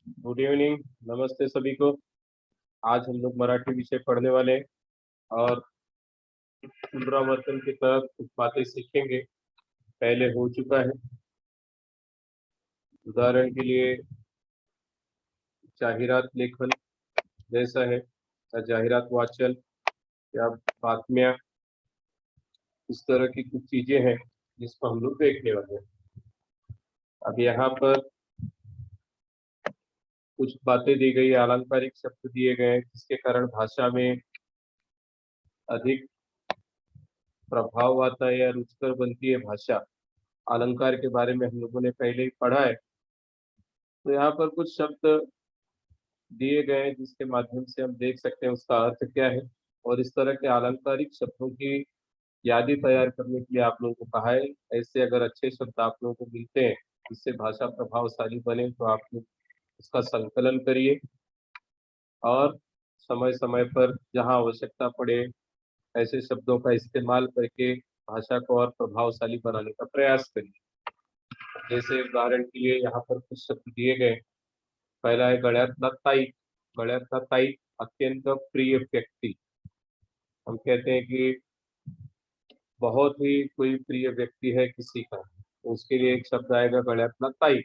Good evening. नमस्ते सभी को। आज हम लोग मराठी विषय पढ़ने वाले हैं और पुनरावर्तन के तहत कुछ बातें सीखेंगे। पहले हो चुका है। उदाहरण के लिए जाहिरात लेखन जैसा है या जाहिरात वाचन या बातम्या, इस तरह की कुछ चीजें हैं जिसको हम लोग देखने वाले हैं। अब यहाँ पर कुछ बातें दी गई, अलंकारिक शब्द दिए गए हैं जिसके कारण भाषा में अधिक प्रभाव आता है या रुचिकर बनती है भाषा। अलंकार के बारे में हम लोगों ने पहले ही पढ़ा है। तो यहाँ पर कुछ शब्द दिए गए हैं जिसके माध्यम से हम देख सकते हैं उसका अर्थ क्या है। और इस तरह के अलंकारिक शब्दों की यादी तैयार करने के लिए आप लोगों को कहा है। ऐसे अगर अच्छे शब्द आप लोगों को मिलते हैं जिससे भाषा प्रभावशाली बने तो आप लोग उसका संकलन करिए और समय समय पर जहाँ आवश्यकता पड़े ऐसे शब्दों का इस्तेमाल करके भाषा को और प्रभावशाली बनाने का प्रयास करिए। जैसे उदाहरण के लिए यहाँ पर कुछ शब्द दिए गए। पहला है गळ्यातला ताई। गळ्यातला ताई अत्यंत प्रिय व्यक्ति। हम कहते हैं कि बहुत ही कोई प्रिय व्यक्ति है किसी का, तो उसके लिए एक शब्द आएगा गळ्यातला ताई।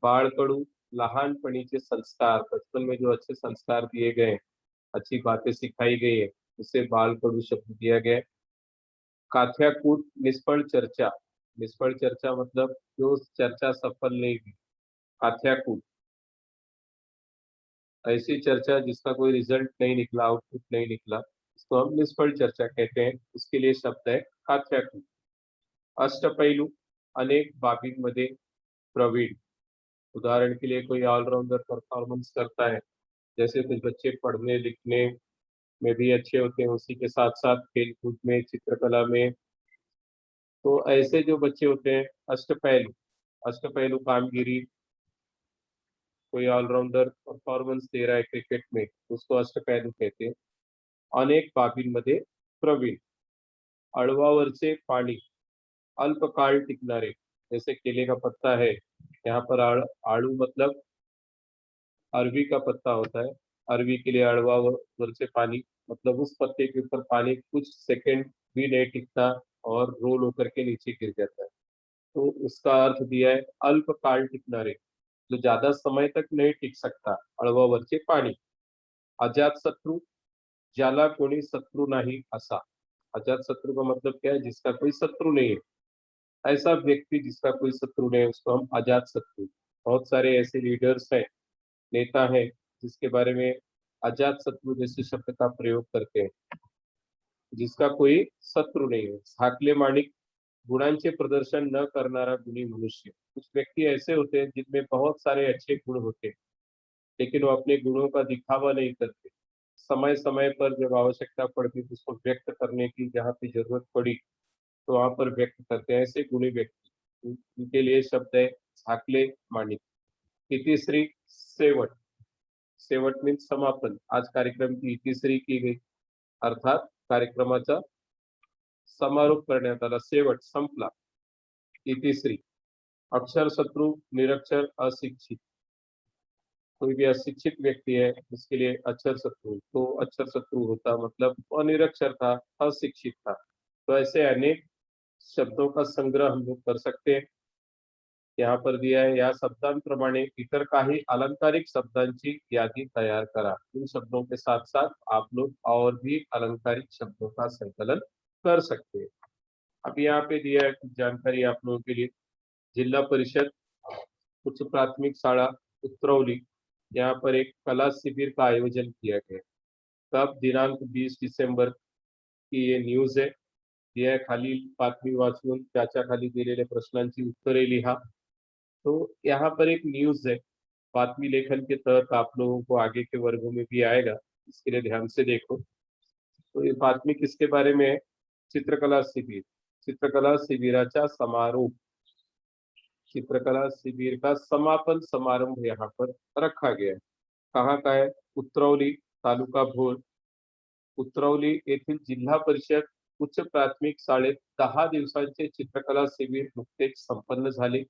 बाळकडू लहानपणीचे संस्कार, बचपन में जो अच्छे संस्कार दिए गए, अच्छी बातें सिखाई गई है, उसे बाळकडू शब्द दिया गया है। काथ्याकूट निष्फल चर्चा। निष्फल चर्चा मतलब जो चर्चा सफल नहीं हुई। काथ्याकूट ऐसी चर्चा जिसका कोई रिजल्ट नहीं निकला, आउटपुट नहीं निकला, इसको हम निष्फल चर्चा कहते हैं। उसके लिए शब्द है काथ्याकूट। अष्टपैलू, अनेक बाबींमध्ये प्रवीण। उदाहरण के लिए कोई ऑलराउंडर परफॉर्मेंस करता है। जैसे कुछ बच्चे पढ़ने लिखने में भी अच्छे होते हैं, उसी के साथ साथ खेल कूद में, चित्रकला में। तो ऐसे जो बच्चे होते हैं अष्टपैलू, अष्टपैलू कामगिरी, कोई ऑलराउंडर परफॉर्मेंस दे रहा है क्रिकेट में, उसको अष्टपैलू कहते हैं। अनेक बाबींमध्ये प्रवीण। अळवावरचे पाणी, अल्पकाळ टिकणारे। जैसे केले का पत्ता है, यहाँ पर आड़ू मतलब अरबी का पत्ता होता है। अरबी के लिए अड़वा वरचे पानी मतलब उस पत्ते के ऊपर पानी कुछ सेकंड भी नहीं टिकता और रोल होकर के नीचे गिर जाता है। तो उसका अर्थ दिया है अल्पकाल टिकणारे, जो ज्यादा समय तक नहीं टिक सकता। अळवावरचे पाणी। अजात शत्रु, ज्याला कोणी शत्रु नहीं असा। अजात शत्रु का मतलब क्या है? जिसका कोई शत्रु नहीं है। ऐसा व्यक्ति जिसका कोई शत्रु नहीं है उसको हम अजात शत्रु। बहुत सारे ऐसे लीडर्स हैं, नेता हैं, जिसके बारे में अजात शत्रु जैसे शब्द का प्रयोग करते हैं, जिसका कोई शत्रु नहीं है। झाकले माणिक, गुणांचे प्रदर्शन न करनारा गुणी मनुष्य। कुछ व्यक्ति ऐसे होते हैं जिनमें बहुत सारे अच्छे गुण होते हैं, लेकिन वो अपने गुणों का दिखावा नहीं करते। समय समय पर जब आवश्यकता पड़ती तो उसको व्यक्त करने की जहाँ पे जरूरत पड़ी तो वहां पर व्यक्त करते हैं। ऐसे गुणी व्यक्ति, उनके लिए शब्द है झाकले माणिक। इतिश्री, सेवट। सेवट मीन्स समापन। आज कार्यक्रम की इतिश्री की गई, अर्थात कार्यक्रमाचा समारोप करण्यात आला, शेवट संपला। इतिश्री। अक्षर शत्रु, निरक्षर, अशिक्षित। कोई भी अशिक्षित व्यक्ति है उसके लिए अक्षर शत्रु, तो अक्षर शत्रु होता मतलब अनिरक्षर था, अशिक्षित था। तो ऐसे अनेक शब्दों का संग्रह हम लोग कर सकते हैं। यहाँ पर दिया है या शब्दांप्रमाणे इतर काही अलंकारिक शब्दांची यादी तैयार करा। इन शब्दों के साथ साथ आप लोग और भी अलंकारिक शब्दों का संकलन कर सकते हैं। अब यहाँ पे दिया है कुछ जानकारी आप लोगों के लिए। जिला परिषद उच्च प्राथमिक शाला उत्तरौली, यहाँ पर एक कला शिविर का आयोजन किया गया। कब? दिनांक 20 दिसंबर की ये न्यूज है। दिया है खाली बातमी वाचून त्याच्या खाली दिलेल्या प्रश्नांची उत्तरे लिहा। तो यहाँ पर एक न्यूज है, बातमी लेखन के तहत आप लोगों को आगे के वर्गों में भी आएगा, इसके लिए ध्यान से देखो। तो ये बातमी किसके बारे में है? चित्रकला शिबिर। चित्रकला शिबिराचा समारोप, चित्रकला शिविर का समापन समारंभ यहाँ पर रखा गया है। कहाँ का है? उत्तरौली, तालुका भोर। उत्तरौली येथील जिल्हा परिषद उच्च प्राथमिक शाळेत 10 दिवसांचे चित्रकला शिबिर नुकतेच संपन्न झाले।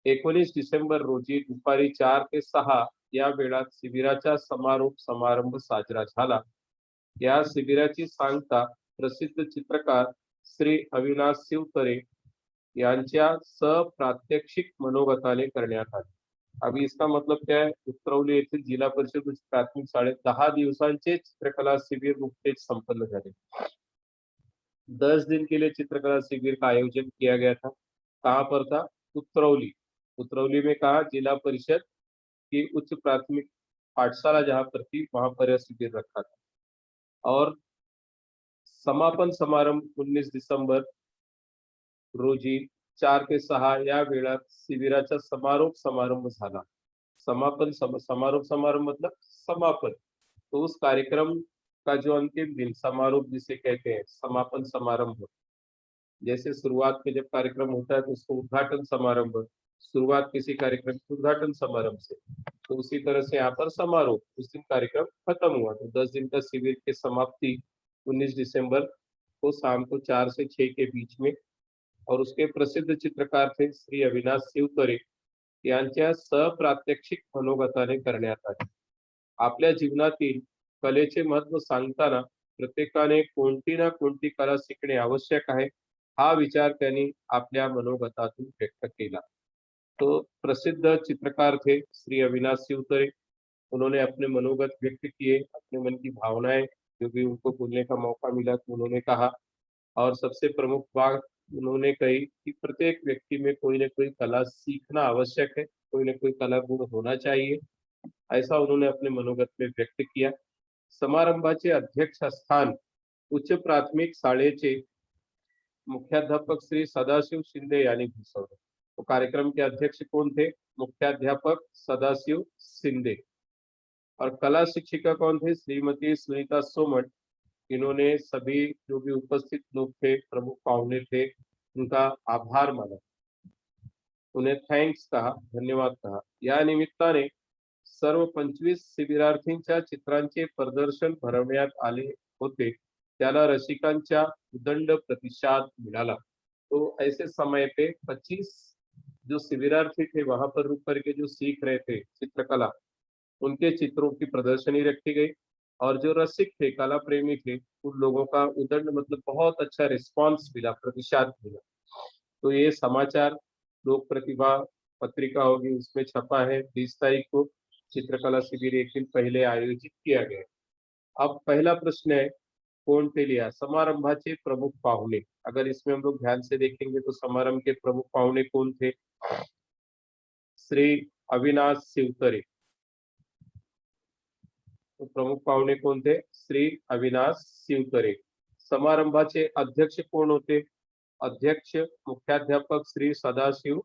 19 डिसेंबर रोजी दुपारी 4 ते 6 या वेळात शिबिराचा समारोप समारंभ साजरा झाला. या शिबिराची सांगता प्रसिद्ध चित्रकार श्री अविनाश शिवतरे यांच्या सप्रात्यक्षिक मनोगताने करण्यात आली. अभी इसका मतलब क्या है, उतरवली येथील जिल्हा परिषद उच्च प्राथमिक शाळेत 10 दिवसांचे चित्रकला शिबिर नुकतेच संपन्न झाले. 10 दिन के लिए चित्रकला शिविर का आयोजन किया गया था. कहाँ पर था? उतरौली. उतरौली में कहा? जिला परिषद की उच्च प्राथमिक पाठशाला जहाँ पर थी वहां पर यह शिविर रखा था. और समापन समारंभ 19 दिसंबर रोजी 4 ते 6 या वेळात शिबिराचा समारोप समारंभ झाला. समारोप समारंभ मतलब समापन. तो उस कार्यक्रम का जो अंतिम दिन समारोप जिसे कहते हैं, समापन समारंभ. जैसे शुरुआत में जब कार्यक्रम होता है तो उसको उद्घाटन समारंभ, शुरुआत किसी कार्यक्रम के उद्घाटन समारंभ से, तो उसी तरह से यहाँ पर समारोह, उस दिन कार्यक्रम खत्म हुआ. तो 10 दिन का शिविर की समाप्ति 19 दिसंबर को शाम को 4 से 6 के बीच में. और उसके प्रसिद्ध चित्रकार थे श्री अविनाश शिवतरे यांच्या सप्रात्यक्षिक मनोगताने करण्यात आले. आपल्या जीवनातील कलेचे महत्व सांगताना प्रत्येकाने कोणती ना कोणती कला शिकणे आवश्यक आहे हा विचार त्यांनी आपल्या मनोगतातून व्यक्त केला. तो प्रसिद्ध चित्रकार थे श्री अविनाश शिवतरे. उन्होंने अपने मनोगत व्यक्त किए, अपने मन की भावनाएं जो भी उनको बोलने का मौका मिला तो उन्होंने कहा. और सबसे प्रमुख बात उन्होंने कही कि प्रत्येक व्यक्ति में कोई ना कोई कला सीखना आवश्यक है, कोई ना कोई कला गुण होना चाहिए. ऐसा उन्होंने अपने मनोगत में व्यक्त किया. समारंभाचे अध्यक्षस्थान उच्च प्राथमिक शाळेचे मुख्याध्यापक श्री सदाशिव शिंदे यांनी भूषवले. तो कार्यक्रम के अध्यक्ष कौन थे? मुख्याध्यापक सदाशिव शिंदे. और कला शिक्षिका कौन थे? श्रीमती सुनीता सोमन. इन्होंने सभी जो भी उपस्थित लोग थे, प्रमुख पाहुणे थे, उनका आभार माना, उन्हें थँक्स कहा, धन्यवाद कहा. या निमित्ताने सर्व 25 शिबिरार्थींच्या चित्रांचे प्रदर्शन भरवण्यात आले होते. त्याला रसिकांचा उदंड प्रतिसाद मिळाला. तो ऐसे समय पे 25 जो शिविरार्थी थे वहां पर रुक करके जो सीख रहे थे चित्रकला, उनके चित्रों की प्रदर्शनी रखी गई. और जो रसिक थे, कला प्रेमी थे, उन लोगों का उदंड मतलब बहुत अच्छा रिस्पांस मिला, प्रतिसाद मिला. तो ये समाचार लोक प्रतिभा पत्रिका होगी उसमें छपा है. 20 तारीख को चित्रकला शिविर एक दिन पहले आयोजित किया गया. अब पहला प्रश्न है, कौन थे लिया? समारंभाचे प्रमुख पाहुणे. अगर इसमें हम लोग ध्यान से देखेंगे तो समारंभ के प्रमुख पाहुणे कौन थे? श्री अविनाश शिवतरे. तो प्रमुख पाहुणे कोण थे? श्री अविनाश शिवतरे. समारंभाचे अध्यक्ष कोण होते? अध्यक्ष मुख्याध्यापक श्री सदाशिव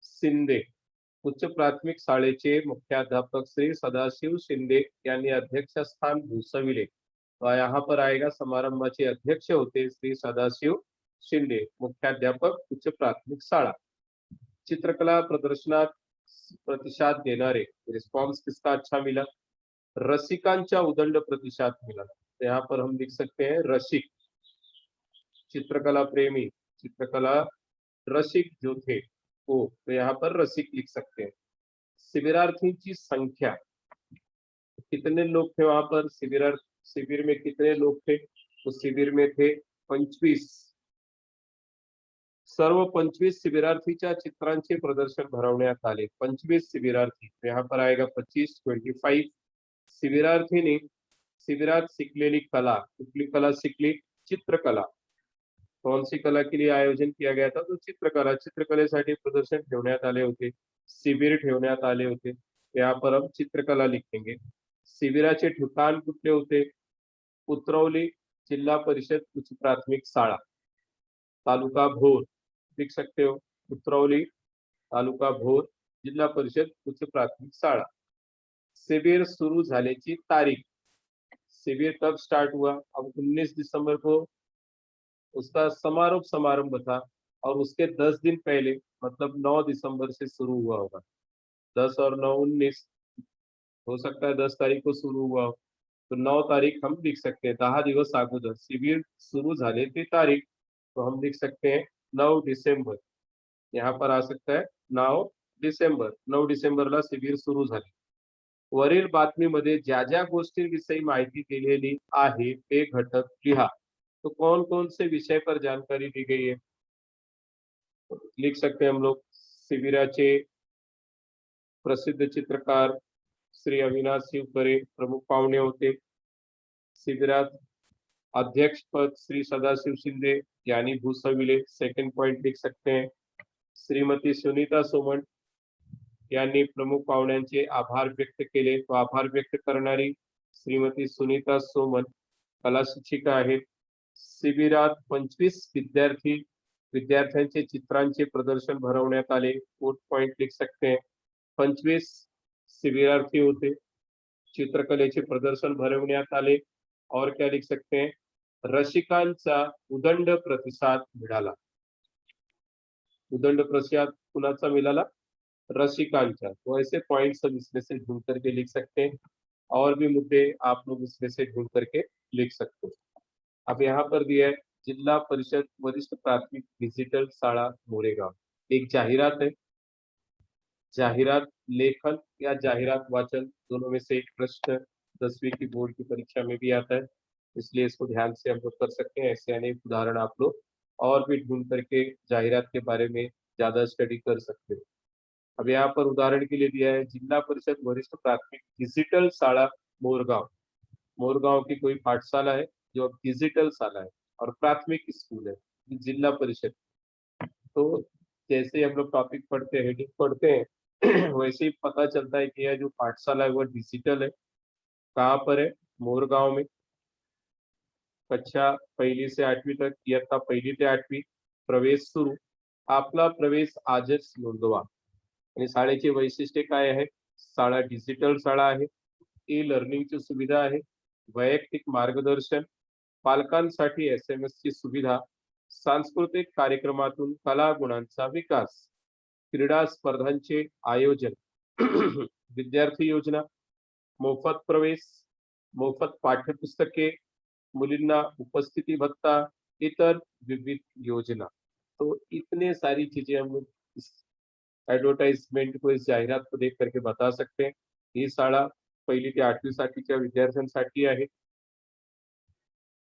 शिंदे. उच्च प्राथमिक शाळेचे मुख्याध्यापक श्री सदाशिव शिंदे यांनी अध्यक्षस्थान भूषविले. तो यहाँ पर आएगा समारंभाचे अध्यक्ष होते श्री सदाशिव शिंदे, मुख्याध्यापक उच्च प्राथमिक शाळा. चित्रकला प्रदर्शनात प्रतिसाद देणारे, रिस्पॉन्स किसका अच्छा मिला? रसिकांचा उदंड प्रतिसाद मिला. तो यहाँ पर हम लिख सकते हैं रसिक, चित्रकला प्रेमी, चित्रकला रसिक जो थे वो, तो यहाँ पर रसिक लिख सकते हैं. शिविरार्थियों संख्या, कितने लोग थे वहां पर? शिविर में कितने लोग थे? तो शिविर में थे 25. सर्व 25 शिबिरार्थीच्या चित्रांचे प्रदर्शन भरवण्यात आले. 25 शिबिरार्थी. तो यहाँ पर आएगा 25, 25. शिबिरार्थीने शिबिरात शिकलेली कला, कुठली कला शिकली? चित्रकला. कौन सी कला के लिए आयोजन किया गया था? तो चित्रकला. चित्रकलेसाठी प्रदर्शन ठेवण्यात आले होते, शिबिर ठेवण्यात आले होते. यहाँ पर हम चित्रकला लिखेंगे. शिबिराचे ठिकाण कुठले होते? उतरवली जिल्हा परिषद उच्च प्राथमिक शाळा, तालुका भोर. लिख सकते हो, उतरवली तालुका भोर, जिल्हा परिषद उच्च प्राथमिक शाळा. शिबिर शुरू झाल्याची तारीख. शिविर कब स्टार्ट हुआ? अब 19 दिसंबर को उसका समारोप समारंभ था. और उसके 10 दिन पहले मतलब 9 दिसंबर से शुरू हुआ होगा. 10 और 9 19, हो सकता है 10 तारीख को शुरू हुआ हो. तो 9 तारीख हम लिख सकते हैं. 10 दिवस अगोदर शिबिर शुरू झाल्याची तारीख, तो हम लिख सकते हैं 9 डिसेंबर. यहाँ पर आ सकता है 9 डिसेंबर 9 डिसेंबरला शिबिर सुरू झाले. वरील बातमीमध्ये ज्या ज्या गोष्टींविषयी माहिती दिलेली आहे ते घटक लिहा. तो कौन कौन से विषय पर जानकारी दी गई है? लिख सकते हैं हम लोग. शिबिराचे प्रसिद्ध चित्रकार श्री अविनाश शिवकरे प्रमुख पाहुणे होते. शिबिरात अध्यक्ष पद श्री सदाशिव शिंदे यानी भूसविले. सेकंड पॉइंट लिख सकते हैं. श्रीमती सुनीता सोमन यांनी प्रमुख पाहुण्यांचे आभार व्यक्त केले. तो आभार व्यक्त करणारी श्रीमती सुनीता सोमन कला शिक्षिका आहेत. शिबिरात 25 विद्यार्थ्यांचे चित्रांचे प्रदर्शन भरवण्यात आले. फोर्थ पॉइंट लिख सकते हैं. 25 शिबिरार्थी होते. चित्रकलेचे प्रदर्शन भरवण्यात आले. और क्या लिख सकते हैं? रसिकांचा उदंड प्रतिसाद मिळाला. उदंड प्रतिसाद कुणाचा मिळाला? रसिकांचा. तो ऐसे पॉइंट्स सब इसमें से ढूंढ करके लिख सकते हैं. और भी मुद्दे आप लोग इसमें से ढूंढ करके लिख सकते हो. अब यहाँ पर दिया है जिला परिषद वरिष्ठ प्राथमिक डिजिटल शाळा मोरेगाव. एक जाहिरात है. जाहिरात लेखन या जाहिरात वाचन दोनों में से एक प्रश्न 10वीं की बोर्ड की परीक्षा में भी आता है, इसलिए इसको ध्यान से हम लोग कर सकते हैं. ऐसे अनेक उदाहरण आप लोग और भी ढूंढ करके जाहिरात के बारे में ज्यादा स्टडी कर सकते हो. अब यहाँ पर उदाहरण के लिए दिया है जिला परिषद वरिष्ठ प्राथमिक डिजिटल शाला मोरगांव. मोरगांव की कोई पाठशाला है जो अब डिजिटल शाला है और प्राथमिक स्कूल है जिला परिषद. तो जैसे हम लोग टॉपिक पढ़ते हैं, हेडिंग पढ़ते हैं वैसे ही पता चलता है कि यह जो पाठशाला है वह डिजिटल है. कहाँ पर है? मोरगांव में. कक्षा 1ली से 8वी तक, इयत्ता 1ली ते 8वी. प्रवेश सुरू. आपला प्रवेश आजच नोंदवा. आणि शाळेचे वैशिष्ट्य काय आहे? शाळा डिजिटल शाळा आहे. ई लर्निंगची सुविधा आहे. वैयक्तिक मार्गदर्शन. पालकांसाठी SMS ची सुविधा. सांस्कृतिक कार्यक्रमातून कला गुणांचा विकास. क्रीडा स्पर्धांचे आयोजन. विद्यार्थी योजना. मोफत प्रवेश. मोफत पाठ्यपुस्तके. मुलींना उपस्थिति भत्ता. इतर विविध योजना. तो इतने सारी चीजें हम लोग इस एडवर्टाइजमेंट को, इस जाहिरात को देख करके बता सकते हैं. ही शाळा 1ली ते 8वी साठीच्या विद्यार्थ्यांसाठी आहे.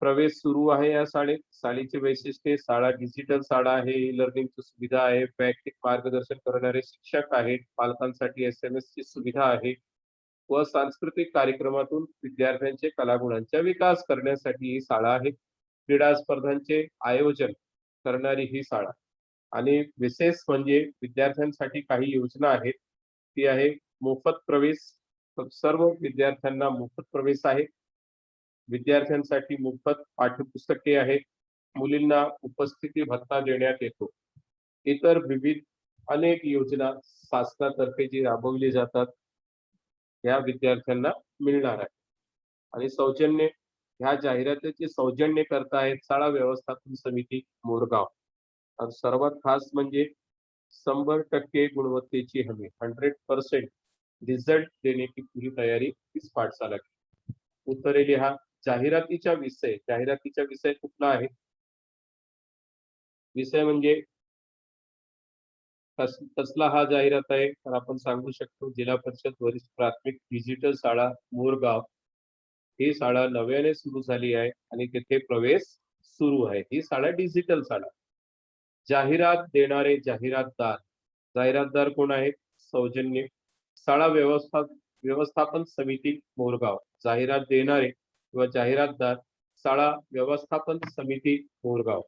प्रवेश सुरू आहे या शाळेत. शाळेचे वैशिष्ट्य शाळा डिजिटल शाळा आहे. ई लर्निंगची सुविधा आहे. वैयक्तिक मार्गदर्शन करणारे शिक्षक आहेत. पालकांसाठी SMS ची सुविधा आहे व सांस्कृतिक कार्यक्रमातून विद्यार्थ्यांचे कलागुणांचा विकास करण्यासाठी ही शाळा आहे. क्रीडा स्पर्धांचे आयोजन करणारी ही शाळा. आणि विशेष म्हणजे विद्यार्थ्यांसाठी काही योजना आहेत. ती आहे मोफत प्रवेश. सर्व विद्यार्थ्यांना मोफत प्रवेश आहे. विद्यार्थ्यांसाठी मोफत पाठ्यपुस्तके आहेत. मुलींना उपस्थिती भत्ता देण्यात येतो. इतर विविध अनेक योजना शासनातर्फे जी राबवली जातात या विद्यार्थ्यांना मिळणार आहे. आणि सौजन्य, ह्या जाहिरातीचे सौजन्य करतायत शाळा व्यवस्थापन समिती मोरगाव. आणि सर्वात खास म्हणजे 100% गुणवत्तेची हमी. 100% रिझल्ट देने की पूरी तयारी इस पाठशाला की. उत्तरे लिहा. जाहिरातीचा विषय कुठला आहे? विषय म्हणजे कसला हा जाहिरात आहे? तर आपण सांगू शकतो जिल्हा परिषद वरिष्ठ प्राथमिक डिजिटल शाळा मोरगाव. ही शाळा नव्याने सुरू झाली आहे आणि तिथे प्रवेश सुरू आहे. ही शाळा डिजिटल शाळा. जाहिरात देणारे जाहिरातदार. जाहिरातदार कोण आहेत? सौजन्य. शाळा व्यवस्थापन समिती मोरगाव. जाहिरात देणारे किंवा जाहिरातदार शाळा व्यवस्थापन समिती मोरगाव.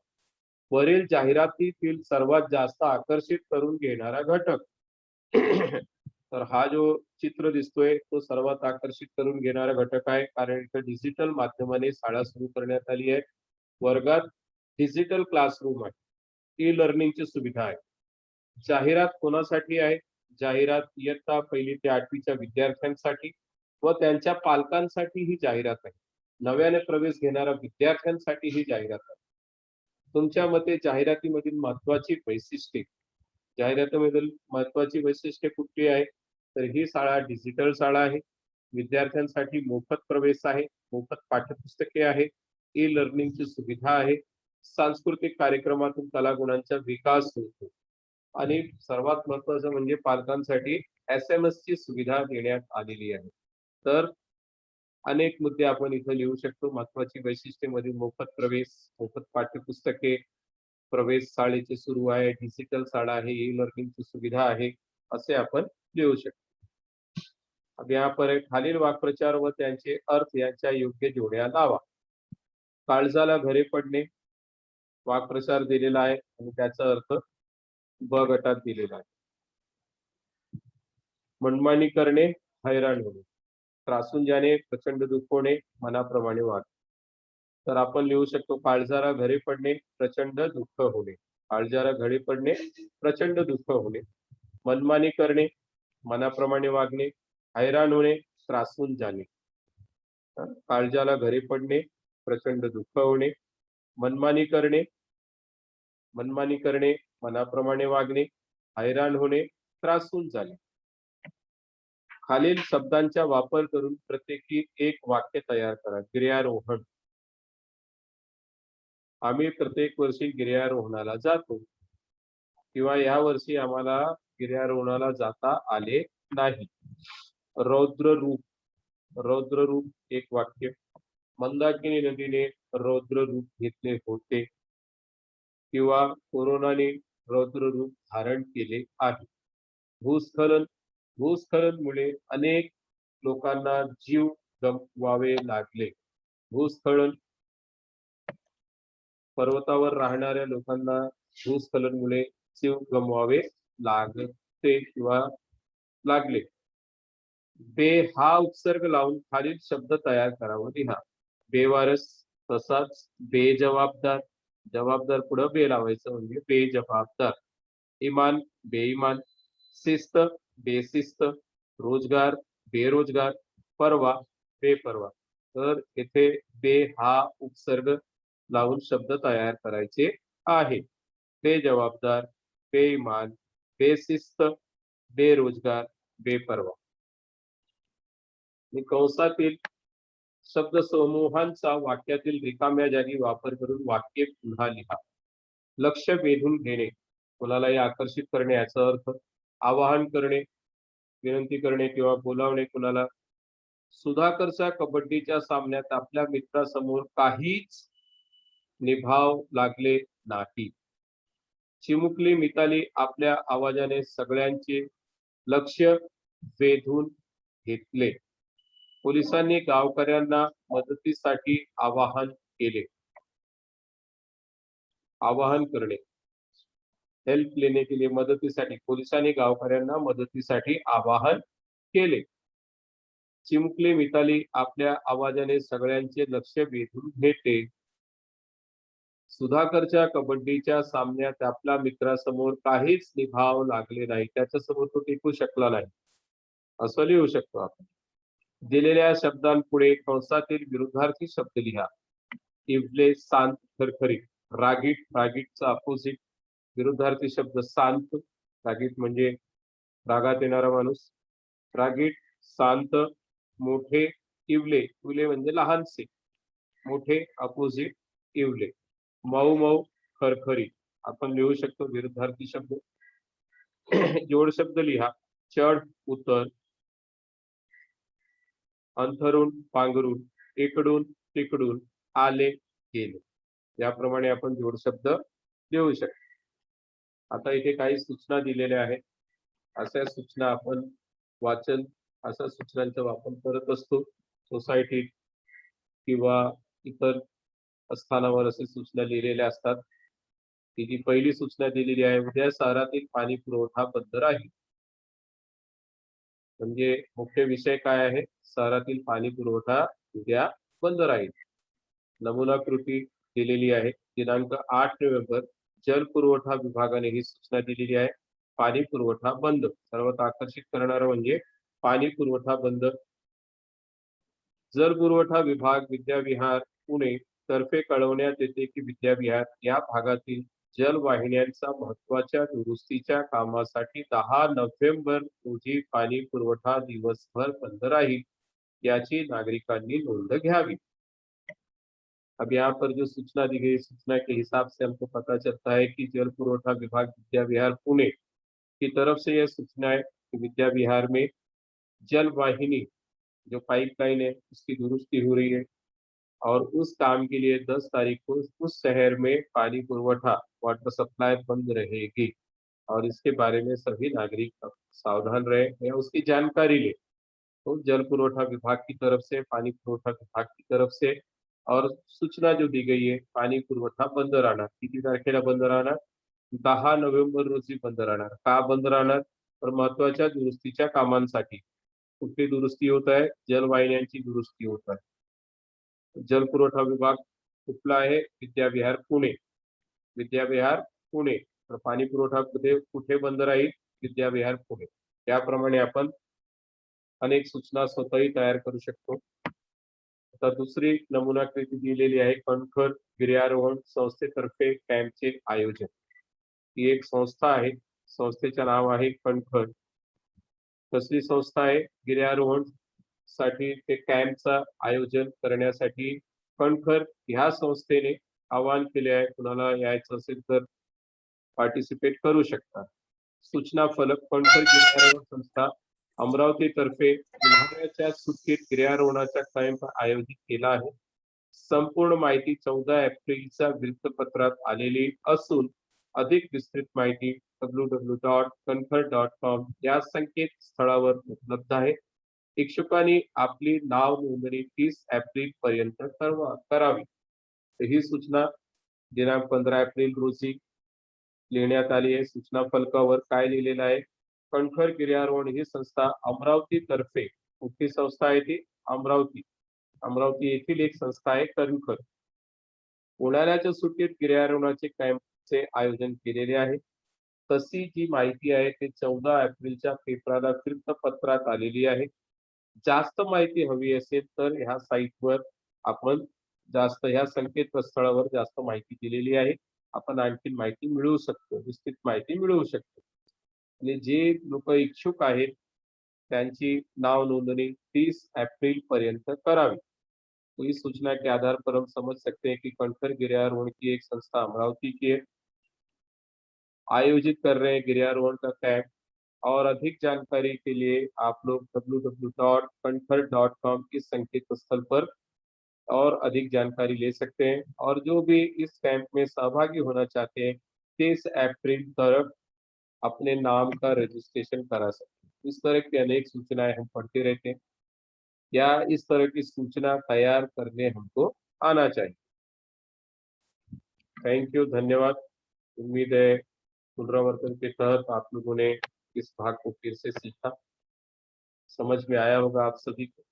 वरील जाहिरातीतील सर्वात जास्त आकर्षित करून घेणारा घटक. तर हा जो चित्र दिसतोय तो सर्वात आकर्षित करून घेणारा घटक आहे, कारण इथं डिजिटल माध्यमाने शाळा सुरू करण्यात आली आहे. वर्गात डिजिटल क्लासरूम आहे. ई लर्निंगची सुविधा आहे. जाहिरात कोणासाठी आहे? जाहिरात इयत्ता 1ली ते 8वीच्या विद्यार्थ्यांसाठी व त्यांच्या पालकांसाठी ही जाहिरात आहे. नव्याने प्रवेश घेणाऱ्या विद्यार्थ्यांसाठी ही जाहिरात आहे. तुमच्या मते जाहिरातीमधील महत्वाची वैशिष्ट्ये. जाहिरातीमधील महत्वाची वैशिष्ट्ये कुठली आहे? तर ही शाळा डिजिटल शाळा आहे. विद्यार्थ्यांसाठी मोफत प्रवेश आहे. मोफत पाठ्यपुस्तके आहे. ई लर्निंगची सुविधा आहे. सांस्कृतिक कार्यक्रमातून कलागुणांचा विकास होतो. आणि सर्वात महत्त्वाचं म्हणजे पालकांसाठी SMS ची सुविधा देण्यात आलेली आहे. तर अनेक मुद्दे आपण इथं लिहू शकतो. महत्त्वाची वैशिष्ट्ये मोफत प्रवेश, मोफत पाठ्यपुस्तके, प्रवेश शाळेचे सुरू आहे, डिजिटल शाळा आहे, ई-लर्निंगची सुविधा आहे, असे आपण लिहू शकतो. अब यहाँ पर खालील वाक्प्रचार व त्यांचे अर्थ यांच्या योग्य जोड्या लावा. काळजाला घरे पडणे वाक्प्रचार दिलेला आहे आणि त्याचा अर्थ ब गटात दिलेला आहे. मनमानी करणे, हैराण होणे, त्रासून जाणे, प्रचंड दुःख होणे, मनाप्रमाणे वाग. तर आपण लिहू शकतो काळजाला घरी पडणे, प्रचंड दुःख होणे. काळजाला घरी पडणे, प्रचंड दुःख होणे. मनमानी करणे, मनाप्रमाणे वागणे, हैराण होणे, त्रासून जाणे. काळजाला घरी पडणे, प्रचंड दुःख होणे, मनमानी करणे, मनाप्रमाणे वागणे, हैराण होणे, त्रासून जाणे. खालील शब्दांचा वापर करून प्रत्येकी एक वाक्य तयार करा. गिर्यारोहण. आम्ही प्रत्येक वर्षी गिर्यारोहणाला जातो किंवा या वर्षी आम्हाला गिर्यारोहणाला जाता आले नाही. रौद्ररूप. रौद्ररूप एक वाक्य. मंदाकिनी नदीने रौद्ररूप घेतले होते किंवा कोरोनाने रौद्ररूप धारण केले आहे. भूस्खलन. भूस्खलनमुळे अनेक लोकांना जीव गमवावे लागले. भूस्खलन. पर्वतावर राहणाऱ्या लोकांना भूस्खलनमुळे जीव गमवावे लागते किंवा लागले. बे हा उपसर्ग लावून खालील शब्द तयार करावा लिहा. बेवारस, तसाच बेजबाबदार, जबाबदार पुढे बे लावायचं म्हणजे बेजबाबदार. इमान, बेईमान, शिस्त, बेशिस्त, रोजगार, बेरोजगार, परवा, बेपरवा. तर येथे बे हा उपसर्ग लावून शब्द तयार करायचे आहे. बेजबाबदार, बेईमान, बेशिस्त, बेरोजगार, बेपरवा. कंसातील शब्द समूहांचा वाक्यातील रिकाम्या जागी वापर करून वाक्य पुन्हा लिहा. लक्ष वेधून घेणे, कोणालाही आकर्षित करणे याचा अर्थ. आवाहन करणे, विनंती करणे किंवा बोलावणे कुणाला. सुधाकरच्या कबड्डीच्या सामन्यात आपल्या मित्रासमोर काहीच निभाव लागले नाही. चिमुकली मिताली आपल्या आवाजाने सगळ्यांचे लक्ष वेधून घेतले. पोलिसांनी गावकऱ्यांना मदतीसाठी आवाहन केले. आवाहन करणे, हेल्प लेने के लिए, मदतीसाठी. पोलिसांनी गावकऱ्यांना मदतीसाठी आवाहन केले. चिमुकली मिताली आपल्या आवाजाने सगळ्यांचे लक्ष वेधून घेते. सुधाकरच्या कबड्डीच्या सामन्यात आपल्या मित्रासमोर काहीच निभाव लागले नाही, त्याच्यासमोर तो टिकू शकला नाही, असं लिहू शकतो आपण. दिलेल्या शब्दांपुढे कंसातील विरुद्धार्थी शब्द लिहा. इवले, शांत, खरखरीत. रागीट, रागीटचा अपोजिट विरुद्धार्थी शब्द शांत. रागीट म्हणजे रागात येणारा माणूस. रागीट, शांत. मोठे, इवले. इवले म्हणजे लहानसे. मोठे अपोजिट इवले. मऊ मऊ, खरखरीत. आपण लिहू शकतो विरुद्धार्थी शब्द. जोड शब्द लिहा. चढ, उतर. अंथरून, पांघरून. इकडून, तिकडून. आले, गेले. याप्रमाणे आपण जोड शब्द लिहू शकतो. आता इथे काही सूचना दिलेल्या आहेत. अशा सूचना आपण वाचन, अशा सूचनांचा वापर करत असतो सोसायटीत किंवा इतर स्थानावर असे सूचना लिहिलेल्या असतात. ती जी पहिली सूचना दिलेली आहे, उद्या शहरातील पाणी पुरवठा बंद राहील. म्हणजे मुख्य विषय काय आहे? शहरातील पाणी पुरवठा उद्या बंद राहील. नमुना कृती दिलेली आहे. दिनांक 8 नोव्हेंबर जल पुरवठा विभागाने ही सूचना दिलेली आहे. पाणी पुरवठा बंद. सर्वात आकर्षित करणारं म्हणजे पाणी पुरवठा बंद. जल पुरवठा विभाग विद्याविहार पुणे तर्फे कळवण्यात येते की विद्याविहार या भागातील जलवाहिन्यांचा महत्वाच्या दुरुस्तीच्या कामासाठी 10 नोव्हेंबर रोजी पाणी पुरवठा दिवसभर बंद राहील, याची नागरिकांनी नोंद घ्यावी. अब यहाँ पर जो सूचना दी गई, सूचना के हिसाब से हमको पता चलता है कि जल पुरवठा विभाग विद्याविहार पुणे की तरफ से यह सूचना है कि विद्या विहार में जल वाहिनी जो पाइपलाइन है उसकी दुरुस्ती हो रही है और उस काम के लिए 10 तारीख को उस शहर में पानी पुरवठा वाटर सप्लाई बंद रहेगी और इसके बारे में सभी नागरिक सावधान रहे या उसकी जानकारी ले। तो जल पुरवठा विभाग की तरफ से, पाणी पुरवठा विभाग की तरफ से और सूचना जो दी गई आहे, पाणी पुरवठा बंद राहणार. किती तारखेला बंद राहणार? 10 नोव्हेंबर रोजी बंद राहणार. का बंद राहणार? तर महत्वाच्या दुरुस्तीच्या कामांसाठी. कुठली दुरुस्ती होत आहे? जलवाहिन्यांची दुरुस्ती होत आहे. जल पुरवठा विभाग कुठला आहे? विद्या विहार पुणे. विद्या विहार पुणे. तर पाणी पुरवठा कुठे बंद राहील? विद्या विहार पुणे. त्याप्रमाणे आपण अनेक सूचना स्वतःही तयार करू शकतो. आता दुसरी नमुनाकृती दिलेली आहे कणखर गिर्यारोहण संस्थेतर्फे कॅम्पचे आयोजन. ही एक संस्था आहे. संस्थेचे नाव आहे कणखर. कसली संस्था आहे? गिर्यारोहण साठी ते कॅम्पचं आयोजन करण्यासाठी कणखर ह्या संस्थेने आवाहन केले आहे. कुणाला यायचं असेल तर पार्टिसिपेट करू शकता. सूचना फलक कणखर गिर्यारोहण संस्था अमरावती तर्फे उन्हाळ्याच्या सुट्टीत गिर्यारोहणाचा कॅम्प आयोजित केला आहे. संपूर्ण माहिती 14 एप्रिलच्या वृत्तपत्रात आलेली असून अधिक विस्तृत माहिती www.kankhar.com या संकेतस्थळावर उपलब्ध आहे. इच्छुकांनी आपली नाव नोंदणी 30 एप्रिल पर्यंत करावी. ही सूचना दिनांक 15 एप्रिल रोजी लिहिण्यात आली आहे. सूचना फलकावर काय लिहिलेलं आहे? कणखर गिर्यारोहण ही संस्था अमरावती तर्फे, कुठली संस्था आहे ती? अमरावती. अमरावती येथील एक संस्था आहे कणखर. उन्हाळ्याच्या सुट्टीत गिर्यारोहणाचे कॅम्पचे आयोजन केलेले आहे. तशी जी माहिती आहे ते 14 एप्रिलच्या पेपराला वृत्तपत्रात आलेली आहे. जास्त माहिती हवी असेल तर ह्या साईटवर आपण जास्त ह्या संकेतस्थळावर जास्त माहिती दिलेली आहे. आपण आणखी माहिती मिळवू शकतो, विस्तृत माहिती मिळवू शकतो. आणि जे लोक इच्छुक आहेत त्यांची नाव नोंदणी 30 अप्रैल पर्यंत करावी. तो इस सूचना के आधार पर हम समझ सकते हैं कि कणखर गिर्यारोहण की एक संस्था अमरावती की है, आयोजित कर रहे हैं गिर्यारोहण का कैंप। और अधिक जानकारी के लिए आप लोग www.kankhar.com इस संकेत स्थल पर और अधिक जानकारी ले सकते हैं और जो भी इस कैंप में सहभागी होना चाहते हैं 30 अप्रैल तक अपने नाम का रजिस्ट्रेशन करा सकते हैं। इस तरह की अनेक सूचनाएं हम पढ़ते रहते हैं या इस तरह की सूचना तैयार करने हमको आना चाहिए। थैंक यू, धन्यवाद। उम्मीद है पुनरावर्तन के तहत आप लोगों ने इस भाग को फिर से सीखा, समझ में आया होगा आप सभी को।